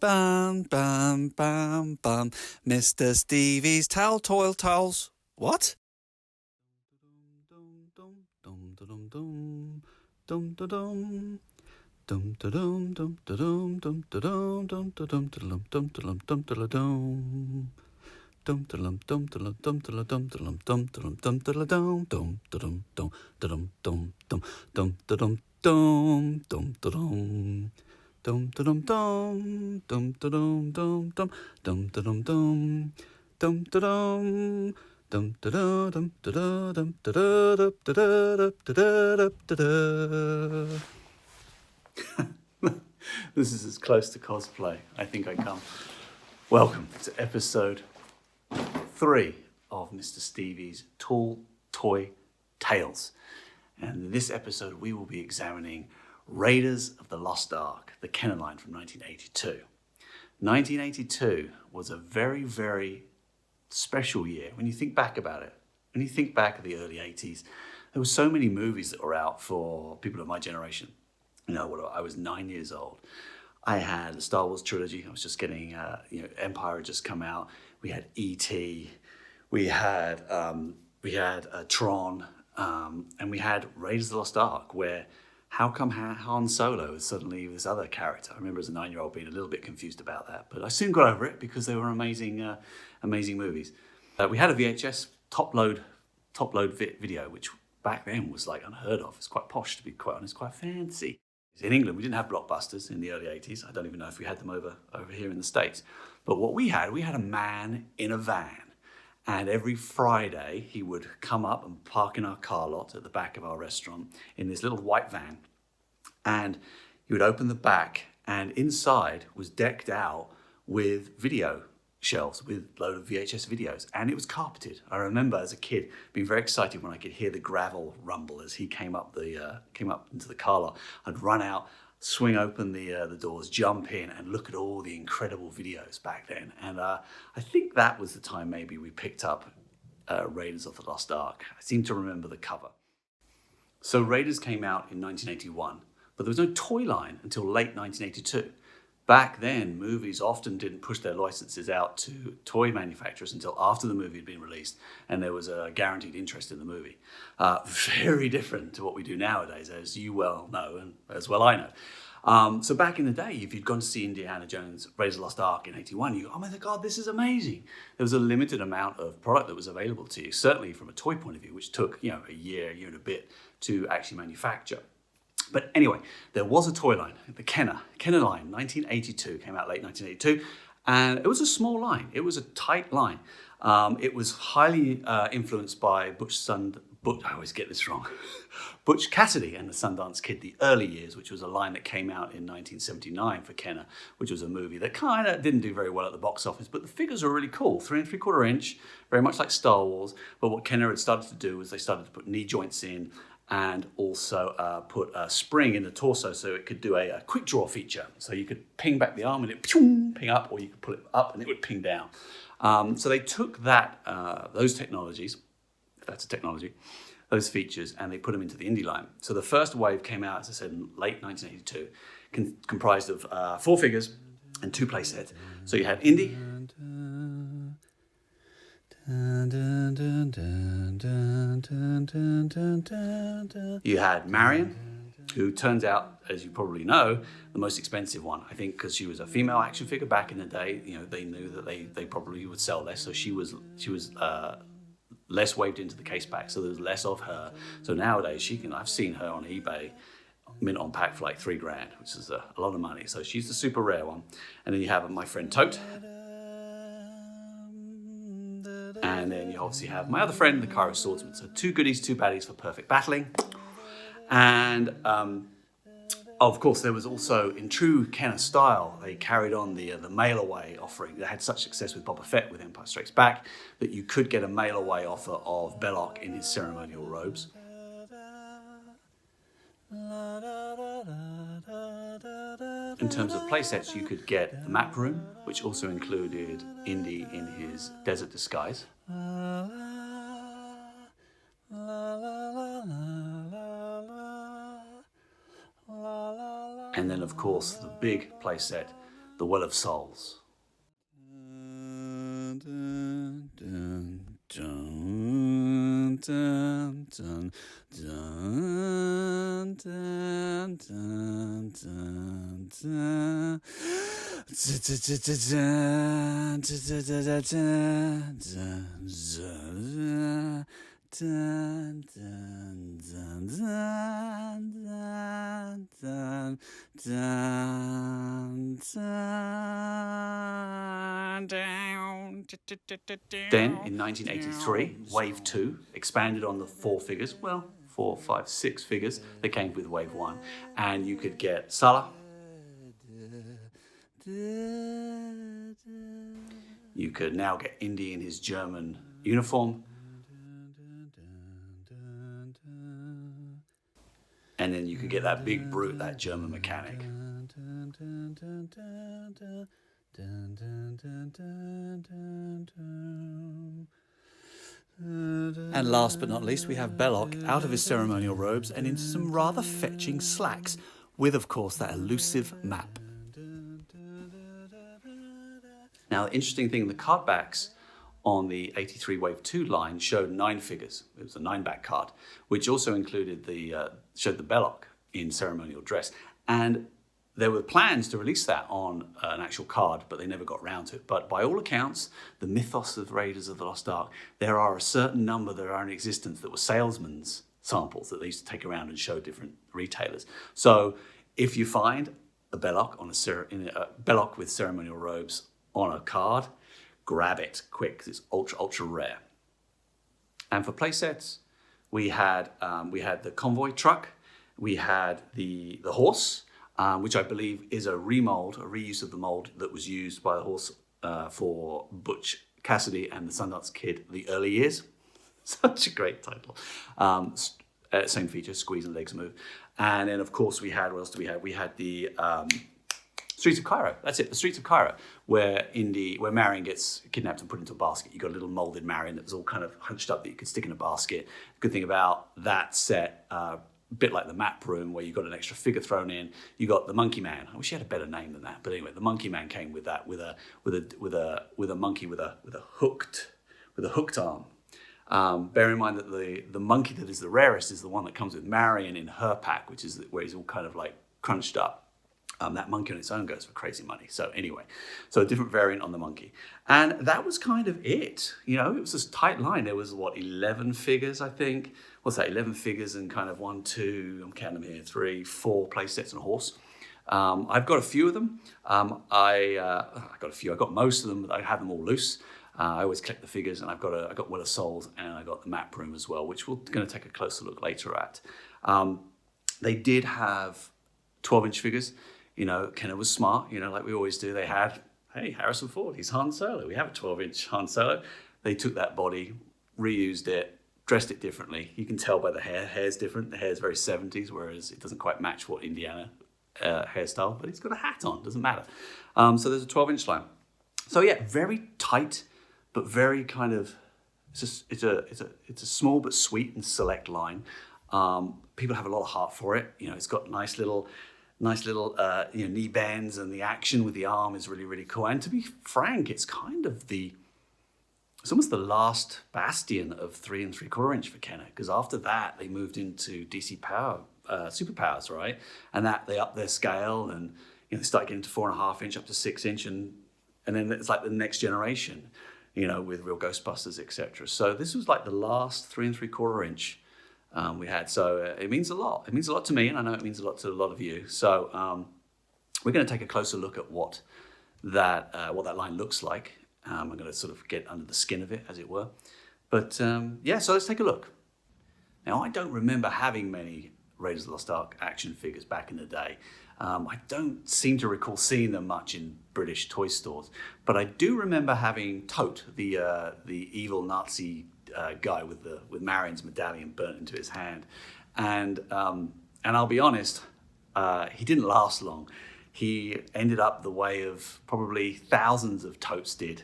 Bam, bam, bam, bam. Mr. Stevie's towel toil towels. What? Dum dum dum dum dum dum dum dum dum dum dum dum dum dum dum dum. This is as close to cosplay I think I come. Welcome to episode 3 of Mr. Stevie's Tall Toy Tales. And in this episode we will be examining Raiders of the Lost Ark, the Kenner line from 1982. 1982 was a very, very special year when you think back about it. When you think back at the early 80s, there were so many movies that were out for people of my generation. You know, I was 9 years old. I had the Star Wars trilogy. I was just getting, Empire had just come out. We had E.T. We had Tron, and we had Raiders of the Lost Ark, where how come Han Solo is suddenly this other character? I remember as a 9-year-old being a little bit confused about that, but I soon got over it because they were amazing movies. We had a VHS top load video, which back then was like unheard of. It's quite posh, to be quite honest, quite fancy. In England, we didn't have Blockbusters in the early 80s. I don't even know if we had them over here in the States. But what we had a man in a van. And every Friday, he would come up and park in our car lot at the back of our restaurant in this little white van. And he would open the back, and inside was decked out with video shelves with a load of VHS videos. And it was carpeted. I remember as a kid being very excited when I could hear the gravel rumble as he came up into the car lot. I'd run out, swing open the doors, jump in, and look at all the incredible videos back then. And I think that was the time maybe we picked up Raiders of the Lost Ark. I seem to remember the cover. So Raiders came out in 1981, but there was no toy line until late 1982. Back then, movies often didn't push their licenses out to toy manufacturers until after the movie had been released and there was a guaranteed interest in the movie. Very different to what we do nowadays, as you well know and as well I know. So back in the day, if you'd gone to see Indiana Jones, Raiders of the Lost Ark in 81, you go, oh my God, this is amazing. There was a limited amount of product that was available to you, certainly from a toy point of view, which took a year and a bit to actually manufacture. But anyway, there was a toy line, the Kenner line, 1982, came out late 1982, and it was a small line. It was a tight line. It was highly influenced by I always get this wrong, Butch Cassidy and the Sundance Kid, the early years, which was a line that came out in 1979 for Kenner, which was a movie that kind of didn't do very well at the box office, but the figures were really cool, 3 3/4 inch, very much like Star Wars. But what Kenner had started to do was they started to put knee joints in, and also put a spring in the torso so it could do a quick draw feature. So you could ping back the arm and it ping up, or you could pull it up and it would ping down. So they took those technologies, if that's a technology, those features, and they put them into the Indy line. So the first wave came out, as I said, in late 1982, comprised of 4 figures and 2 playsets. So you had Indy, you had Marion, who turns out, as you probably know, the most expensive one. I think because she was a female action figure back in the day, they knew that they probably would sell less. So she was less waved into the case back, so there was less of her. So nowadays I've seen her on eBay, mint on pack for like $3,000, which is a lot of money. So she's the super rare one. And then you have my friend Tote. And then you obviously have my other friend, the Cairo Swordsman. So 2 goodies, 2 baddies for perfect battling. And of course, there was also, in true Kenner style, they carried on the mail-away offering. They had such success with Boba Fett with Empire Strikes Back that you could get a mail-away offer of Belloc in his ceremonial robes. In terms of playsets, you could get the map room, which also included Indy in his desert disguise. And then, of course, the big playset, The Well of Souls. Then, in 1983, Wave 2 expanded on the 4 figures, well, 4, 5, 6 figures that came with Wave 1. And you could get Salah. You could now get Indy in his German uniform. And then you could get that big brute, that German mechanic. And last but not least, we have Belloc out of his ceremonial robes and into some rather fetching slacks, with, of course, that elusive map. Now, the interesting thing, the card backs on the 83 Wave 2 line showed 9 figures. It was a 9-back card, which also included showed the Belloc in ceremonial dress. And there were plans to release that on an actual card, but they never got round to it. But by all accounts, the mythos of Raiders of the Lost Ark, there are a certain number that are in existence that were salesmen's samples that they used to take around and show different retailers. So if you find a Belloc Belloc with ceremonial robes on a card, grab it quick, because it's ultra rare. And for playsets, we had the convoy truck, we had the horse, which I believe is a reuse of the mold that was used by the horse for Butch Cassidy and the Sundance Kid, the early years. Such a great title. Same feature, squeeze and legs move. And then, of course, what else do we have? We had the Streets of Cairo. That's it, the Streets of Cairo, where Marion gets kidnapped and put into a basket. You got a little molded Marion that was all kind of hunched up that you could stick in a basket. Good thing about that set, a bit like the map room, where you got an extra figure thrown in. You got the Monkey Man. I wish he had a better name than that, but anyway, the Monkey Man came with that, with a monkey with a hooked arm. Bear in mind that the monkey that is the rarest is the one that comes with Marion in her pack, which is where he's all kind of like crunched up. That monkey on its own goes for crazy money. So anyway, a different variant on the monkey. And that was kind of it. You know, it was this tight line. There was, 11 figures, I think. What's that, 11 figures and kind of 1, 2, I'm counting them here, 3, 4 play sets and a horse. I've got a few of them. I got most of them, but I have them all loose. I always collect the figures, and I got Well of Souls, and I got the map room as well, which we're going to take a closer look later at. They did have 12-inch figures. You know, Kenner was smart, like we always do. They had, hey, Harrison Ford, he's Han Solo. We have a 12-inch Han Solo. They took that body, reused it, dressed it differently. You can tell by the hair. Hair's different. The hair's very 70s, whereas it doesn't quite match what Indiana hairstyle, but he's got a hat on. Doesn't matter. So there's a 12-inch line. So yeah, very tight, but very kind of, it's a small but sweet and select line. People have a lot of heart for it. It's got nice little knee bends, and the action with the arm is really, really cool. And to be frank, it's almost the last bastion of 3 3/4 inch for Kenner, because after that they moved into DC Power superpowers, right? And that they upped their scale, and they started getting to 4.5 inch up to 6 inch, and then it's like the next generation, with Real Ghostbusters, etc. So this was like the last 3 3/4 inch. We had, so it means a lot. It means a lot to me, and I know it means a lot to a lot of you. So we're going to take a closer look at what that line looks like. I'm going to sort of get under the skin of it, as it were. But so let's take a look. Now, I don't remember having many Raiders of the Lost Ark action figures back in the day. I don't seem to recall seeing them much in British toy stores, but I do remember having Tote, the evil Nazi guy with Marion's medallion burnt into his hand, and I'll be honest, he didn't last long. He ended up the way of probably thousands of Totes did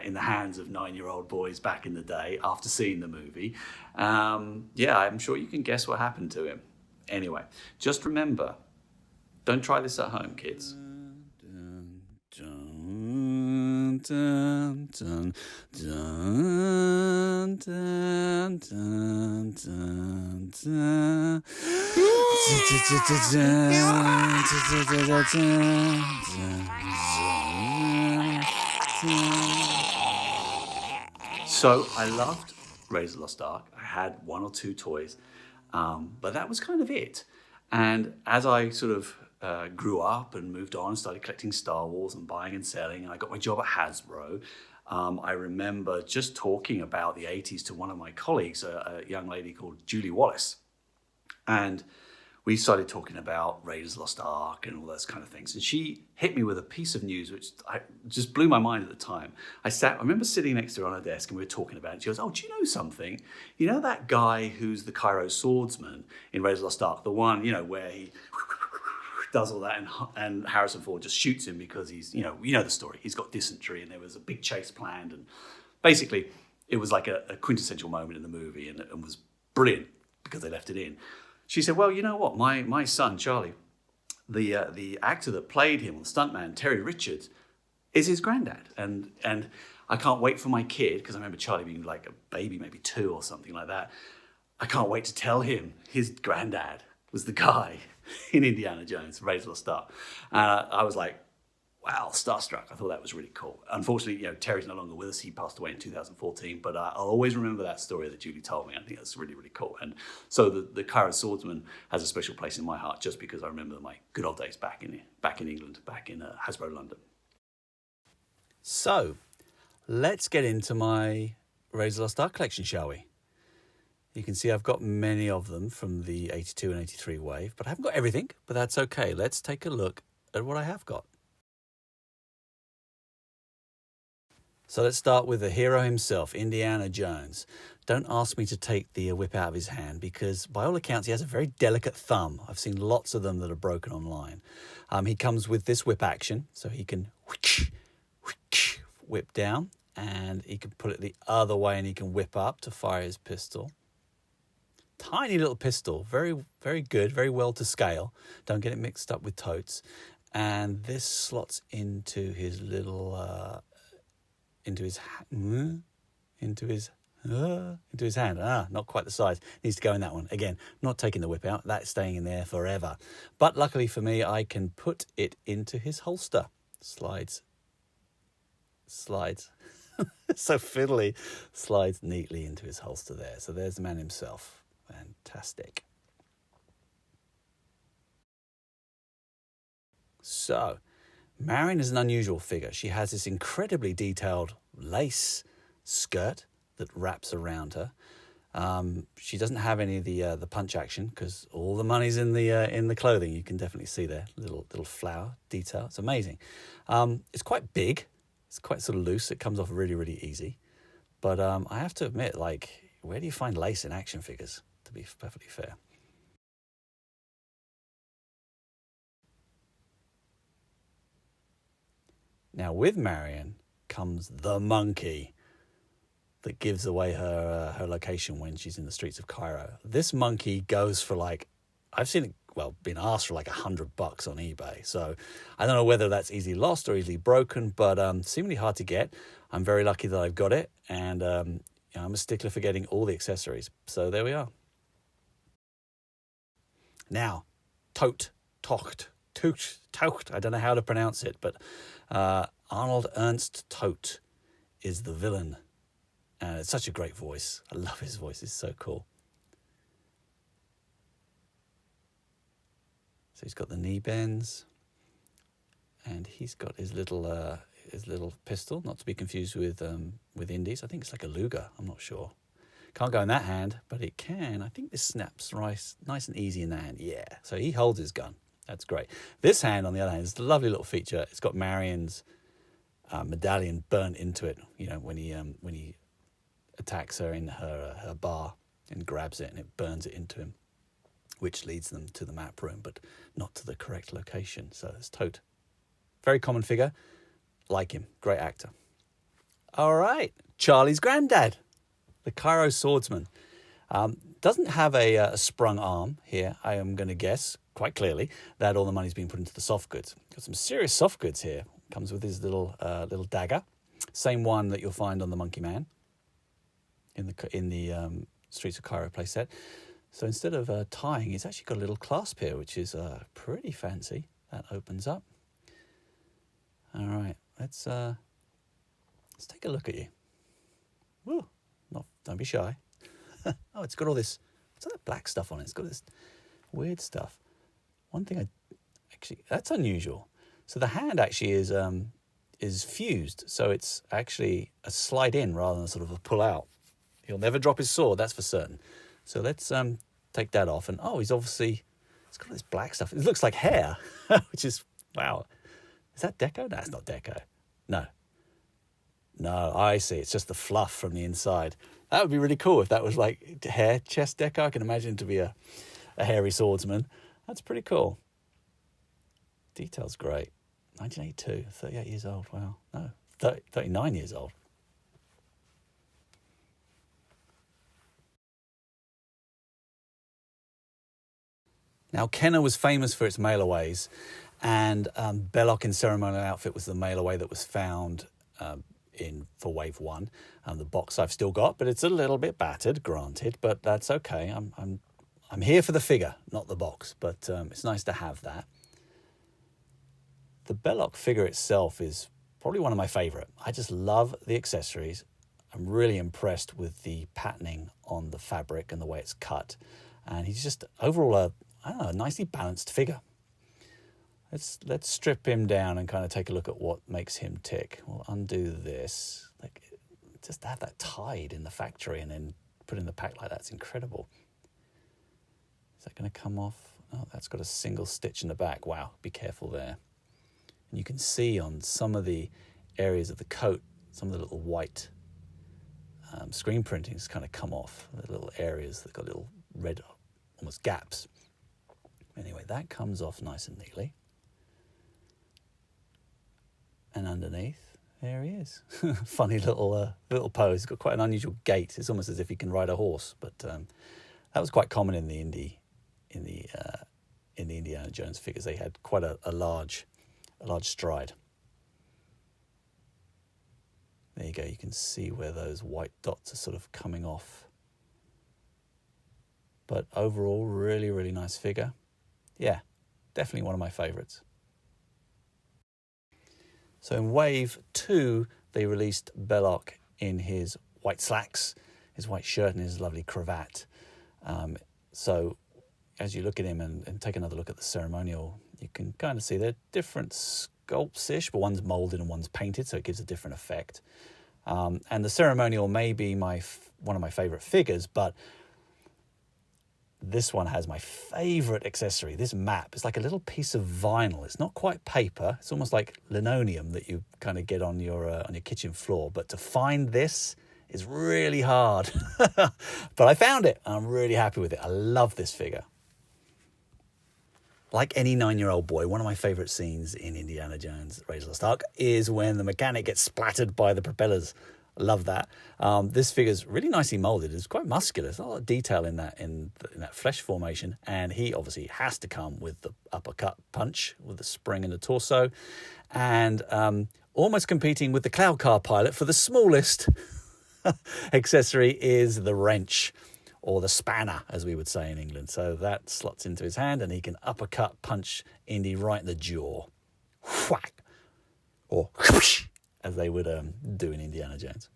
in the hands of 9-year-old boys back in the day after seeing the movie. I'm sure you can guess what happened to him. Anyway, just remember, don't try this at home, kids. Dun, dun, dun, dun, dun, dun, dun, dun. So I loved Raiders of the Lost Ark. I had one or two toys, but that was kind of it. And as I sort of grew up and moved on and started collecting Star Wars and buying and selling, and I got my job at Hasbro, I remember just talking about the 80s to one of my colleagues, a young lady called Julie Wallace. And we started talking about Raiders of the Lost Ark and all those kind of things. And she hit me with a piece of news which just blew my mind at the time. I remember sitting next to her on her desk and we were talking about it. She goes, "Oh, do you know something? You know that guy who's the Cairo swordsman in Raiders of the Lost Ark? The one, where he does all that and Harrison Ford just shoots him because he's, you know the story. He's got dysentery and there was a big chase planned. And basically it was like a quintessential moment in the movie and was brilliant because they left it in." She said, "Well, you know what? My son, Charlie, the actor that played him, the stuntman, Terry Richards, is his granddad. And I can't wait for my kid," because I remember Charlie being like a baby, maybe 2 or something like that. "I can't wait to tell him his granddad was the guy in Indiana Jones, Raiders of the Lost Ark." I was like, wow, starstruck. I thought that was really cool. Unfortunately, Terry's no longer with us. He passed away in 2014, but I'll always remember that story that Julie told me. I think that's really, really cool. And so the Cairo swordsman has a special place in my heart just because I remember my good old days back in England, back in Hasbro London. So let's get into my Raiders of the Lost Ark collection, shall we? You can see I've got many of them from the 82 and 83 wave, but I haven't got everything, but that's okay. Let's take a look at what I have got. So let's start with the hero himself, Indiana Jones. Don't ask me to take the whip out of his hand because by all accounts he has a very delicate thumb. I've seen lots of them that are broken online. He comes with this whip action, so he can whip down and he can put it the other way and he can whip up to fire his pistol. Tiny little pistol, very, very good, very well to scale. Don't get it mixed up with totes. And this slots into his little... into his hand. Not quite the size. Needs to go in that one. Again, not taking the whip out. That's staying in there forever. But luckily for me, I can put it into his holster. Slides. So fiddly. Slides neatly into his holster there. So there's the man himself. Fantastic. So... Marion is an unusual figure. She has this incredibly detailed lace skirt that wraps around her. She doesn't have any of the punch action because all the money's in the clothing. You can definitely see there, little flower detail. It's amazing. It's quite big. It's quite sort of loose. It comes off really, really easy. But I have to admit, where do you find lace in action figures? To be perfectly fair. Now, with Marion comes the monkey that gives away her location when she's in the streets of Cairo. This monkey goes for I've seen it, been asked for $100 on eBay. So I don't know whether that's easily lost or easily broken, but seemingly hard to get. I'm very lucky that I've got it, and I'm a stickler for getting all the accessories. So there we are. Now, Tocht. I don't know how to pronounce it, but Arnold Ernst Todt is the villain. It's such a great voice. I love his voice. It's so cool. So he's got the knee bends, and he's got his little pistol, not to be confused with Indy's. I think it's like a Luger. I'm not sure. Can't go in that hand, but it can. I think this snaps nice and easy in that hand. Yeah. So he holds his gun. That's great. This hand, on the other hand, is a lovely little feature. It's got Marion's medallion burnt into it. When he attacks her in her bar and grabs it, and it burns it into him, which leads them to the map room, but not to the correct location. So it's Todt. Very common figure. Like him. Great actor. All right. Charlie's granddad, the Cairo swordsman. Doesn't have a sprung arm here. I am going to guess quite clearly that all the money's been put into the soft goods. Got some serious soft goods here. Comes with his little dagger. Same one that you'll find on the Monkey Man in the Streets of Cairo playset. So instead of tying, it's actually got a little clasp here, which is pretty fancy. That opens up. All right, let's take a look at you. Woo! Don't be shy. Oh, it's got all this. What's all that black stuff on it? It's got this weird stuff. One thing that's unusual. So the hand actually is fused, so it's actually a slide in rather than sort of a pull out. He'll never drop his sword, that's for certain. So let's take that off. And it's got this black stuff. It looks like hair, which is, wow. Is that deco? No, it's not deco. No, I see. It's just the fluff from the inside. That would be really cool if that was like hair, chest deco. I can imagine to be a hairy swordsman. That's pretty cool. Detail's great. 1982, 38 years old. Wow. No, 39 years old. Now, Kenner was famous for its mail-aways, and Belloc in Ceremonial Outfit was the mail-away that was found for Wave 1. The box I've still got, but it's a little bit battered, granted, but that's okay. I'm here for the figure, not the box, but it's nice to have that. The Belloc figure itself is probably one of my favourite. I just love the accessories. I'm really impressed with the patterning on the fabric and the way it's cut. And he's just overall a nicely balanced figure. Let's strip him down and kind of take a look at what makes him tick. We'll undo this. Just to have that tied in the factory and then put in the pack like that's incredible. Is that going to come off? Oh, that's got a single stitch in the back. Wow, be careful there. And you can see on some of the areas of the coat, some of the little white screen printings kind of come off. The little areas that got little red, almost gaps. Anyway, that comes off nice and neatly. And underneath, there he is. Funny little pose. He's got quite an unusual gait. It's almost as if he can ride a horse. But that was quite common in the Indiana Jones figures. They had quite a large stride. There you go. You can see where those white dots are sort of coming off. But overall, really, really nice figure. Yeah, definitely one of my favourites. So in Wave 2, they released Belloc in his white slacks, his white shirt and his lovely cravat. So as you look at him and take another look at the ceremonial, you can kind of see they're different sculpts-ish, but one's moulded and one's painted, so it gives a different effect. And the ceremonial may be one of my favourite figures, but this one has my favourite accessory. This map is like a little piece of vinyl. It's not quite paper. It's almost like linoleum that you kind of get on your kitchen floor. But to find this is really hard. But I found it. I'm really happy with it. I love this figure. Like any 9-year-old boy, one of my favourite scenes in Indiana Jones Raiders of the Lost Ark is when the mechanic gets splattered by the propellers. I love that. This figure's really nicely moulded. It's quite muscular. There's a lot of detail in that flesh formation. And he obviously has to come with the uppercut punch with the spring in the torso. And almost competing with the Cloud Car pilot for the smallest accessory is the wrench, or the spanner, as we would say in England. So that slots into his hand and he can uppercut punch Indy right in the jaw. Whack! Or whoosh, as they would do in Indiana Jones.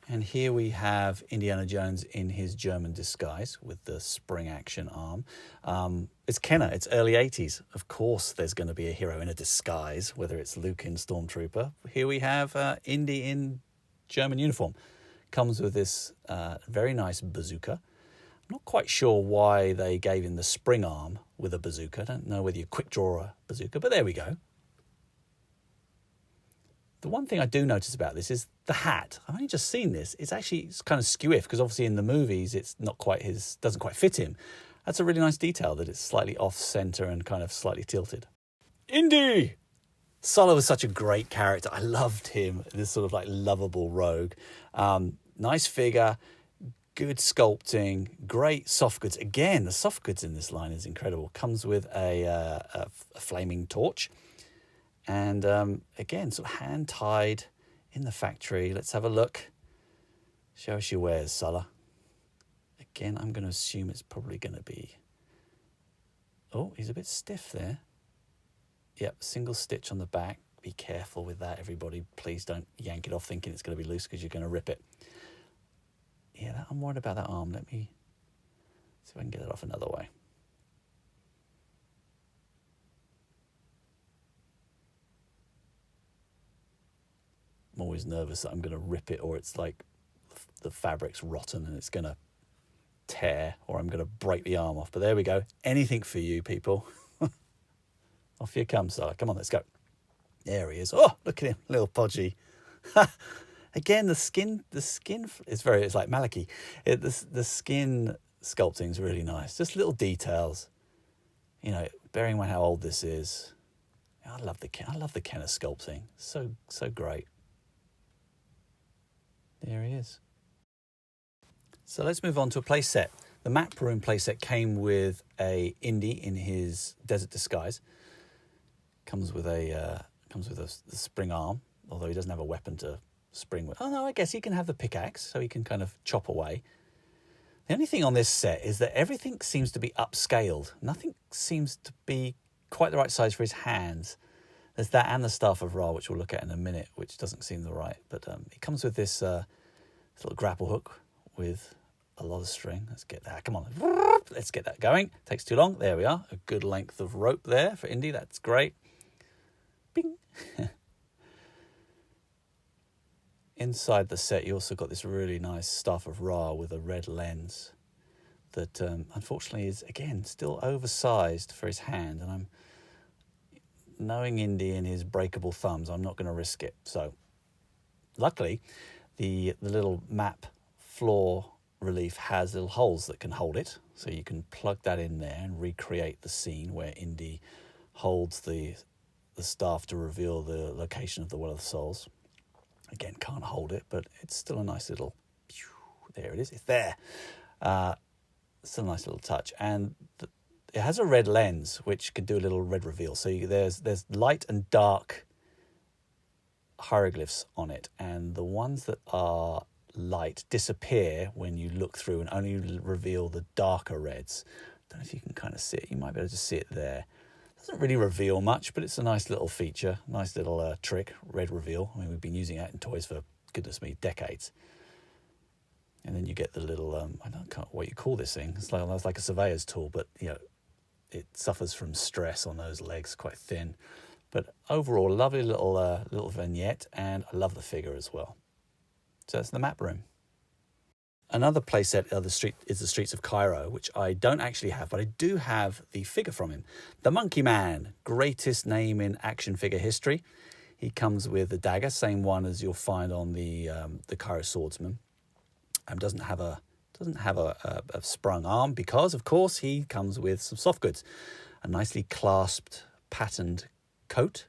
And here we have Indiana Jones in his German disguise with the spring action arm. It's Kenner, it's early 80s. Of course there's going to be a hero in a disguise, whether it's Luke in Stormtrooper. Here we have Indy in German uniform. Comes with this very nice bazooka. I'm not quite sure why they gave him the spring arm with a bazooka. I don't know whether you quick draw a bazooka, but there we go. The one thing I do notice about this is the hat. I've only just seen this. It's kind of skew-iff because obviously in the movies it's not quite doesn't quite fit him. That's a really nice detail that it's slightly off-center and kind of slightly tilted. Indy! Solo was such a great character. I loved him, this sort of like lovable rogue. Nice figure, good sculpting, great soft goods. Again, the soft goods in this line is incredible. Comes with a flaming torch. And again, sort of hand-tied in the factory. Let's have a look. Show us your wares, Sulla. Again, I'm going to assume it's probably going to be... Oh, he's a bit stiff there. Yep, single stitch on the back. Be careful with that, everybody. Please don't yank it off thinking it's going to be loose because you're going to rip it. Yeah, I'm worried about that arm. Let me see if I can get it off another way. I'm always nervous that I'm going to rip it, or it's like the fabric's rotten and it's going to tear, or I'm going to break the arm off. But there we go. Anything for you, people. Off you come, Sulla. Come on, let's go. There he is. Oh, look at him, little podgy. Again, the skin is it's like Maliki. The skin sculpting is really nice. Just little details. You know, bearing in mind how old this is. I love the Kenner sculpting. So great. There he is. So let's move on to a playset. The map room playset came with a Indy in his desert disguise. Comes with a spring arm, although he doesn't have a weapon to spring with. Oh no, I guess he can have the pickaxe, so he can kind of chop away. The only thing on this set is that everything seems to be upscaled. Nothing seems to be quite the right size for his hands. There's that and the Staff of Ra, which we'll look at in a minute, which doesn't seem the right. But it comes with this little grapple hook with a lot of string. Let's get that. Come on. Let's get that going. Takes too long. There we are. A good length of rope there for Indy. That's great. Bing. Inside the set, you also got this really nice Staff of Ra with a red lens that unfortunately is, again, still oversized for his hand. And I'm knowing Indy and his breakable thumbs, I'm not going to risk it. So luckily, the little map floor relief has little holes that can hold it. So you can plug that in there and recreate the scene where Indy holds the staff to reveal the location of the Well of Souls. Again, can't hold it, but it's still a nice little... There it is. It's there. Still a nice little touch. And it has a red lens, which can do a little red reveal. So there's light and dark hieroglyphs on it. And the ones that are light disappear when you look through and only reveal the darker reds. Don't know if you can kind of see it. You might be able to see it there. Doesn't really reveal much, but it's a nice little feature, nice little trick, red reveal. I mean, we've been using that in toys for, goodness me, decades. And then you get the little, I don't know what you call this thing. It's like a surveyor's tool, but you know, it suffers from stress on those legs, quite thin. But overall, lovely little vignette, and I love the figure as well. So that's the map room. Another playset is the Streets of Cairo, which I don't actually have, but I do have the figure from him. The Monkey Man, greatest name in action figure history. He comes with a dagger, same one as you'll find on the Cairo Swordsman. Doesn't have a sprung arm because, of course, he comes with some soft goods. A nicely clasped, patterned coat.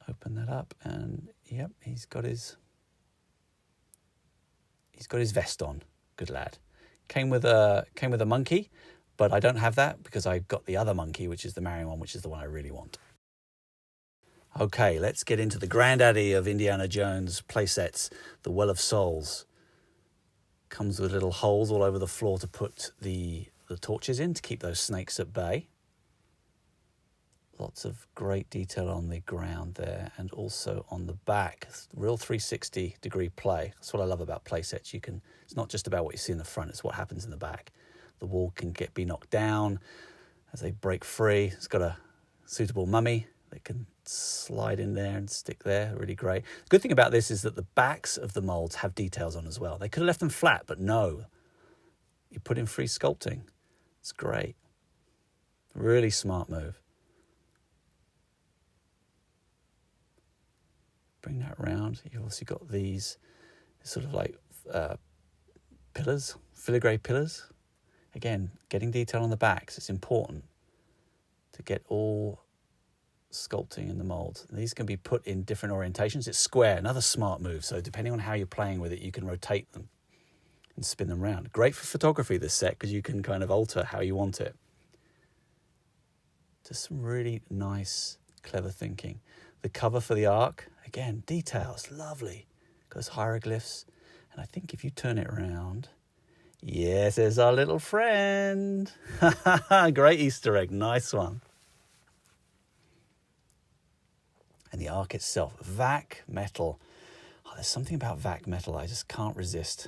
Open that up, and yep, he's got his vest on. Good lad. Came with a monkey, but I don't have that because I got the other monkey, which is the Marion one, which is the one I really want. Okay, let's get into the granddaddy of Indiana Jones playsets, the Well of Souls. Comes with little holes all over the floor to put the torches in to keep those snakes at bay. Lots of great detail on the ground there, and also on the back. Real 360-degree play. That's what I love about playsets. It's not just about what you see in the front, it's what happens in the back. The wall can be knocked down as they break free. It's got a suitable mummy that can slide in there and stick there. Really great. The good thing about this is that the backs of the molds have details on as well. They could have left them flat, but no. You put in free sculpting. It's great. Really smart move. Bring that around. You've also got these sort of like pillars, filigree pillars. Again, getting detail on the backs. It's important to get all sculpting in the molds. These can be put in different orientations. It's square, another smart move. So depending on how you're playing with it, you can rotate them and spin them around. Great for photography, this set, because you can kind of alter how you want it. Just some really nice Clever thinking. The cover for the Ark, again, details, lovely. Goes hieroglyphs. And I think if you turn it around, yes, there's our little friend. Great Easter egg, nice one. And the Ark itself, vac metal. Oh, there's something about vac metal I just can't resist.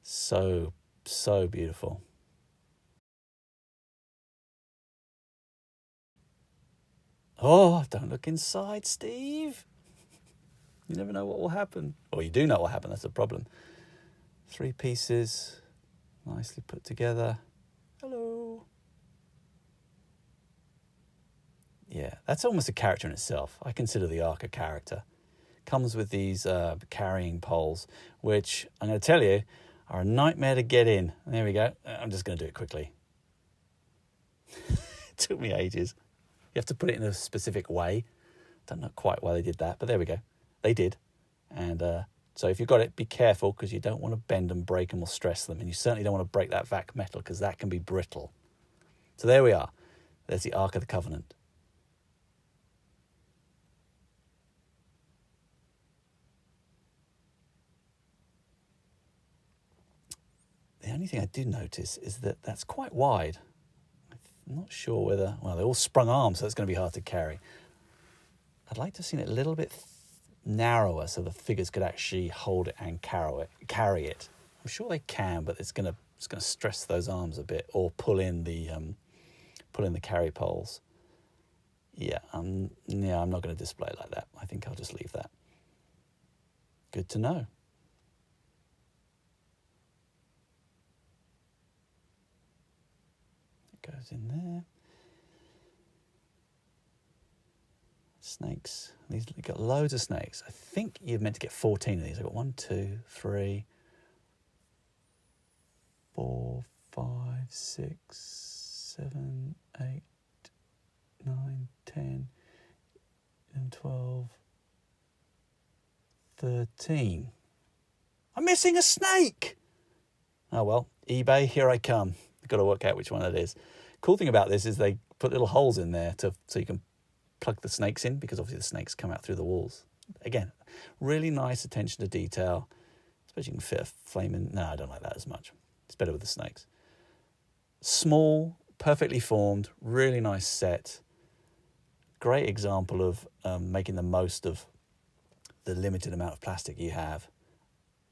So beautiful. Oh, don't look inside, Steve. You never know what will happen. Or you do know what will happen, that's the problem. 3 pieces, nicely put together. Hello. Yeah, that's almost a character in itself. I consider the Ark a character. Comes with these carrying poles, which I'm going to tell you are a nightmare to get in. There we go. I'm just going to do it quickly. It took me ages. You have to put it in a specific way. Don't know quite why they did that, but there we go. They did. And so if you've got it, be careful, because you don't want to bend and break them or stress them. And you certainly don't want to break that vac metal, because that can be brittle. So there we are. There's the Ark of the Covenant. The only thing I did notice is that that's quite wide. I'm not sure whether... Well, they're all sprung arms, so it's going to be hard to carry. I'd like to have seen it a little bit narrower so the figures could actually hold it and carry it. I'm sure they can, but it's going to stress those arms a bit, or pull in the carry poles. Yeah, I'm not going to display it like that. I think I'll just leave that. Good to know. Goes in there. Snakes. These, you've got loads of snakes. I think you're meant to get 14 of these. I've got 1, 2, 3, 4, 5, 6, 7, 8, 9, 10, and 12, 13. I'm missing a snake! Oh well, eBay, here I come. I've got to work out which one it is. Cool thing about this is they put little holes in there so you can plug the snakes in, because obviously the snakes come out through the walls. Again, really nice attention to detail. I suppose you can fit a flame in. No, I don't like that as much. It's better with the snakes. Small, perfectly formed, really nice set. Great example of making the most of the limited amount of plastic you have.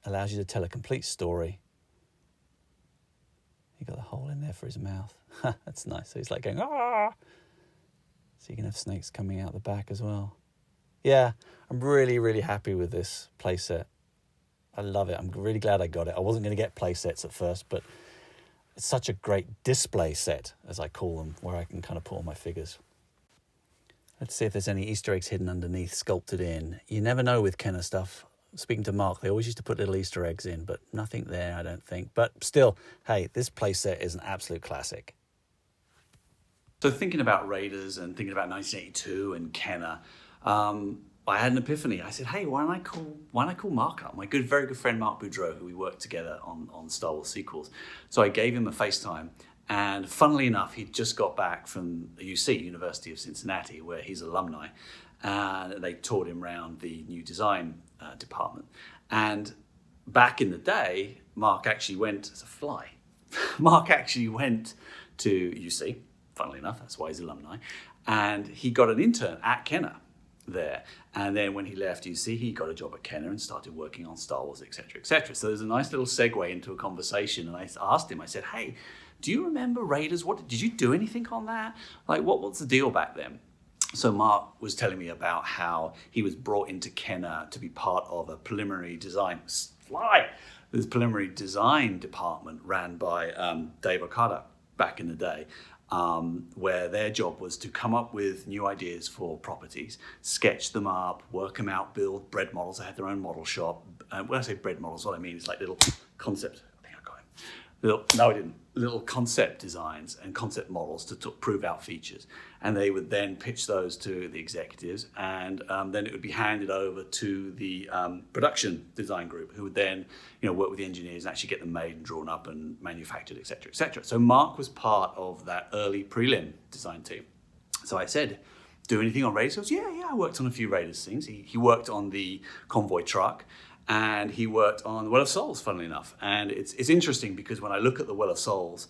Allows you to tell a complete story. You got a hole in there for his mouth. That's nice. So he's like going, ah! So you can have snakes coming out the back as well. Yeah, I'm really, really happy with this playset. I love it. I'm really glad I got it. I wasn't going to get playsets at first, but it's such a great display set, as I call them, where I can kind of put all my figures. Let's see if there's any Easter eggs hidden underneath, sculpted in. You never know with Kenner stuff. Speaking to Mark, they always used to put little Easter eggs in, but nothing there, I don't think. But still, hey, this playset is an absolute classic. So thinking about Raiders and thinking about 1982 and Kenner, I had an epiphany. I said, hey, why don't I call Mark up? My very good friend Mark Boudreau, who we worked together on Star Wars sequels. So I gave him a FaceTime, and funnily enough, he'd just got back from the UC, University of Cincinnati, where he's alumni, and they toured him around the new design department. And back in the day, Mark actually went as a fly. Mark actually went to UC, funnily enough, that's why he's alumni, and he got an intern at Kenner there. And then when he left UC, he got a job at Kenner and started working on Star Wars, etc., etc. So there's a nice little segue into a conversation, and I asked him, I said, hey, do you remember Raiders? Did you do anything on that? Like, what's the deal back then? So Mark was telling me about how he was brought into Kenner to be part of a preliminary design this preliminary design department ran by Dave Okada back in the day, where their job was to come up with new ideas for properties, sketch them up, work them out, build bread models. They had their own model shop. When I say bread models, what I mean is like little concept. I think I got him. No, I didn't. Little concept designs and concept models to prove out features. And they would then pitch those to the executives, and then it would be handed over to the production design group, who would then work with the engineers and actually get them made and drawn up and manufactured, etc., etc. So Mark was part of that early prelim design team. So I said do anything on Raiders? He goes, yeah, I worked on a few Raiders things. He worked on the convoy truck, and he worked on the Well of Souls, funnily enough. And it's interesting because when I look at the Well of Souls,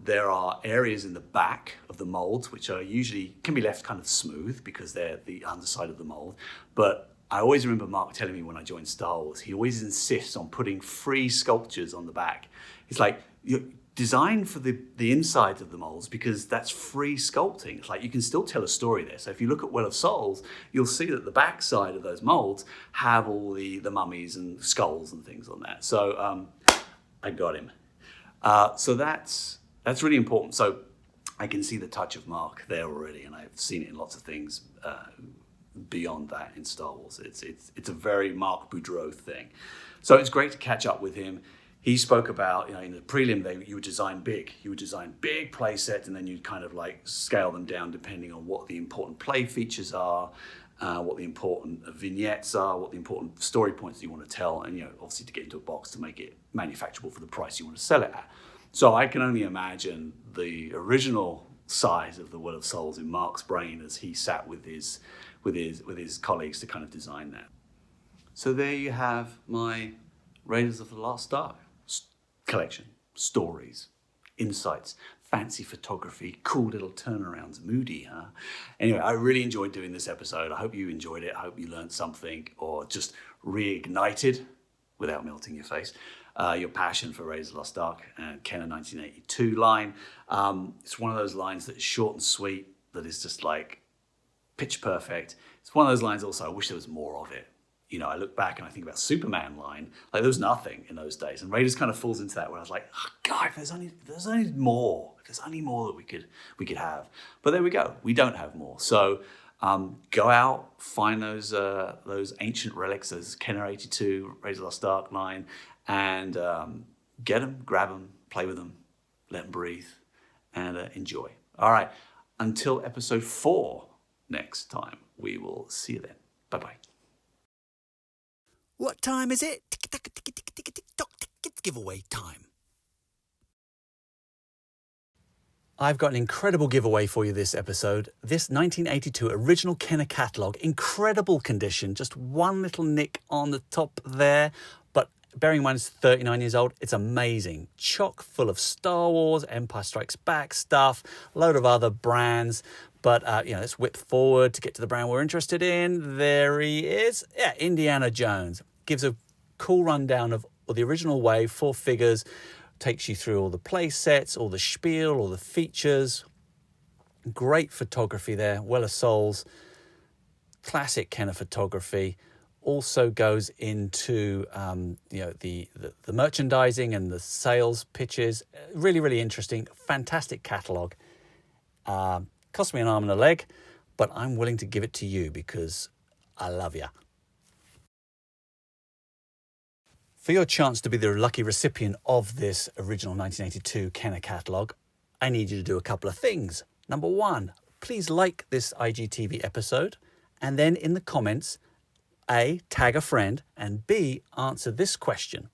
there are areas in the back of the molds which are usually can be left kind of smooth because they're the underside of the mold. But I always remember Mark telling me when I joined Star Wars, he always insists on putting free sculptures on the back. It's like, you design for the inside of the molds because that's free sculpting. It's like you can still tell a story there. So if you look at Well of Souls, you'll see that the back side of those molds have all the mummies and skulls and things on that. So I got him. So that's really important. So I can see the touch of Mark there already, and I've seen it in lots of things beyond that in Star Wars. It's a very Mark Boudreau thing. So it's great to catch up with him. He spoke about, in the prelim, you would design big. You would design big play sets, and then you'd kind of like scale them down depending on what the important play features are, what the important vignettes are, what the important story points you want to tell, and obviously to get into a box to make it manufacturable for the price you want to sell it at. So I can only imagine the original size of the Well of Souls in Mark's brain as he sat with his colleagues to kind of design that. So there you have my Raiders of the Lost Ark collection, stories, insights, fancy photography, cool little turnarounds, moody, huh? Anyway, I really enjoyed doing this episode. I hope you enjoyed it. I hope you learned something or just reignited, without melting your face, your passion for Raiders of the Lost Ark and Kenner 1982 line. It's one of those lines that is short and sweet, that is just like pitch perfect. It's one of those lines also, I wish there was more of it. I look back and I think about Superman line, like there was nothing in those days. And Raiders kind of falls into that where I was like, oh God, if there's only more that we could have. But there we go, we don't have more. So go out, find those ancient relics, those Kenner 82, Raiders of the Lost Ark line, and get them, grab them, play with them, let them breathe, and enjoy. All right, until episode 4 next time, we will see you then. Bye-bye. What time is it? It's giveaway time. I've got an incredible giveaway for you this episode. This 1982 original Kenner catalogue, incredible condition, just one little nick on the top there, but bearing in mind it's 39 years old, it's amazing. Chock full of Star Wars, Empire Strikes Back stuff, a load of other brands. But, let's whip forward to get to the brand we're interested in. There he is. Yeah, Indiana Jones. Gives a cool rundown of the original way, 4 figures, takes you through all the play sets, all the spiel, all the features. Great photography there. Well of Souls. Classic Kenner photography. Also goes into, the merchandising and the sales pitches. Really, really interesting. Fantastic catalogue. Cost me an arm and a leg, but I'm willing to give it to you because I love you. For your chance to be the lucky recipient of this original 1982 Kenner catalogue, I need you to do a couple of things. Number 1, please like this IGTV episode, and then in the comments, A, tag a friend, and B, answer this question.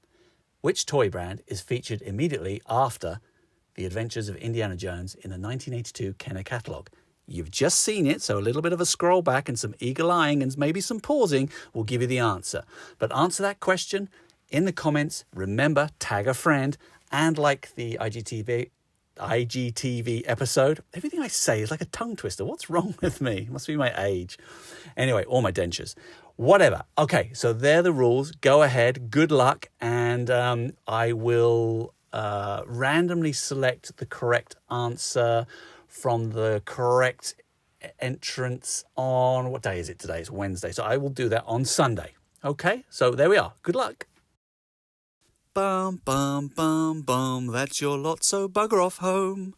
Which toy brand is featured immediately after The Adventures of Indiana Jones in the 1982 Kenner catalogue? You've just seen it, so a little bit of a scroll back and some eagle-eyeing and maybe some pausing will give you the answer. But answer that question in the comments. Remember, tag a friend and like the IGTV episode. Everything I say is like a tongue twister. What's wrong with me? It must be my age. Anyway, or my dentures. Whatever. Okay, so they're the rules. Go ahead. Good luck. And I will randomly select the correct answer from the correct entrance on, what day is it today? It's Wednesday. So I will do that on Sunday. Okay, so there we are. Good luck. Bum, bum, bum, bum. That's your lot, so bugger off home.